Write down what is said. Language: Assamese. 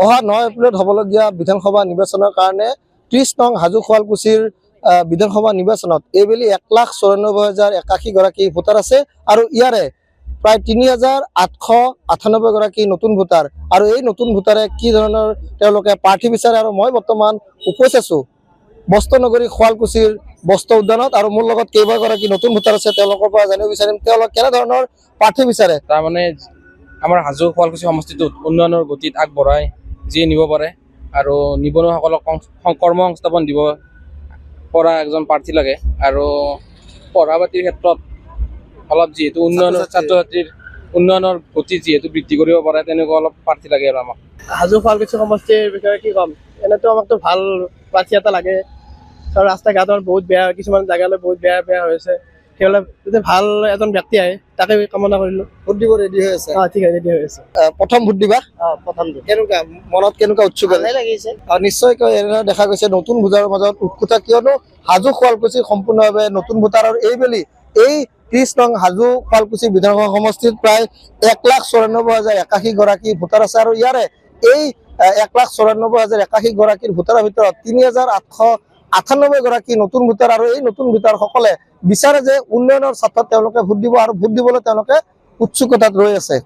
অহা 9 এপ্ৰিলত হ'বলগীয়া বিধানসভা নিৰ্বাচনৰ কাৰণে 30 নং হাজো শুৱালকুছিৰ বিধানসভা নিৰ্বাচনত এইবেলি 1,94,081 গৰাকী ভোটাৰ আছে আৰু ইয়াৰে প্ৰায় 3,898 গৰাকী নতুন ভোটাৰ আৰু এই নতুন ভোটাৰে কি ধৰণৰ তেওঁলোকে প্ৰাৰ্থী বিচাৰে আৰু মই বৰ্তমান উপস্থিত আছো বস্ত্ৰ নগৰী শুৱালকুছিৰ বস্ত্ৰ উদ্যানত আৰু মোৰ লগত কেইবাগৰাকী নতুন ভোটাৰ আছে তেওঁলোকৰ পৰা জানিব বিচাৰিম তেওঁলোক কেনে ধৰণৰ প্ৰাৰ্থী বিচাৰে। তাৰমানে আমাৰ হাজো শুৱালকুছি সমষ্টিটোত উন্নয়নৰ গতিত আগবঢ়াই যিয়ে নিব পাৰে আৰু নিবনুৱাসকলক কৰ্ম সংস্থাপন দিব পৰা এজন প্ৰাৰ্থী লাগে আৰু পঢ়া পাতিৰ ক্ষেত্ৰত অলপ যিহেতু উন্নয়নৰ ছাত্ৰ ছাত্ৰীৰ উন্নয়নৰ গতি যিহেতু বৃদ্ধি কৰিব পাৰে তেনেকুৱা অলপ প্ৰাৰ্থী লাগে আৰু আমাক। হাজো শুৱালকুছি সমষ্টিৰ বিষয়ে কি ক'ম, এনেতো আমাকতো ভাল প্ৰাৰ্থী এটা লাগে। ৰাস্তা ঘাটৰ বহুত বেয়া, কিছুমান জেগালৈ বহুত বেয়া হৈছে, সেইবিলাক যদি ভাল এজন ব্যক্তি আহে তাকে কামনা কৰিলোঁ। ভোট দিব ৰেডি হৈ আছে? ঠিক আছে, ৰেডি হৈ আছে। প্ৰথম ভোট দিবা? প্ৰথম দিম। কেনেকুৱা মনত কেনেকুৱা উৎসুক লাগিছে? নিশ্চয়কৈ এনেদৰে দেখা গৈছে নতুন ভোটাৰৰ মাজত উৎসুকতা, কিয়নো হাজো শুৱালকুছি সম্পূৰ্ণভাৱে নতুন ভোটাৰ আৰু এইবেলি এই 30 নং হাজো শুৱালকুছি বিধানসভা সমষ্টিত প্ৰায় 1,94,081 গৰাকী ভোটাৰ আছে আৰু ইয়াৰে এই 1,94,081 গৰাকীৰ ভোটাৰৰ ভিতৰত 3,898 গৰাকী নতুন ভোটাৰ আৰু এই নতুন ভোটাৰসকলে বিচাৰে যে উন্নয়নৰ স্বাৰ্থত তেওঁলোকে ভোট দিব আৰু ভোট দিবলৈ তেওঁলোকে উৎসুকতাত ৰৈ আছে।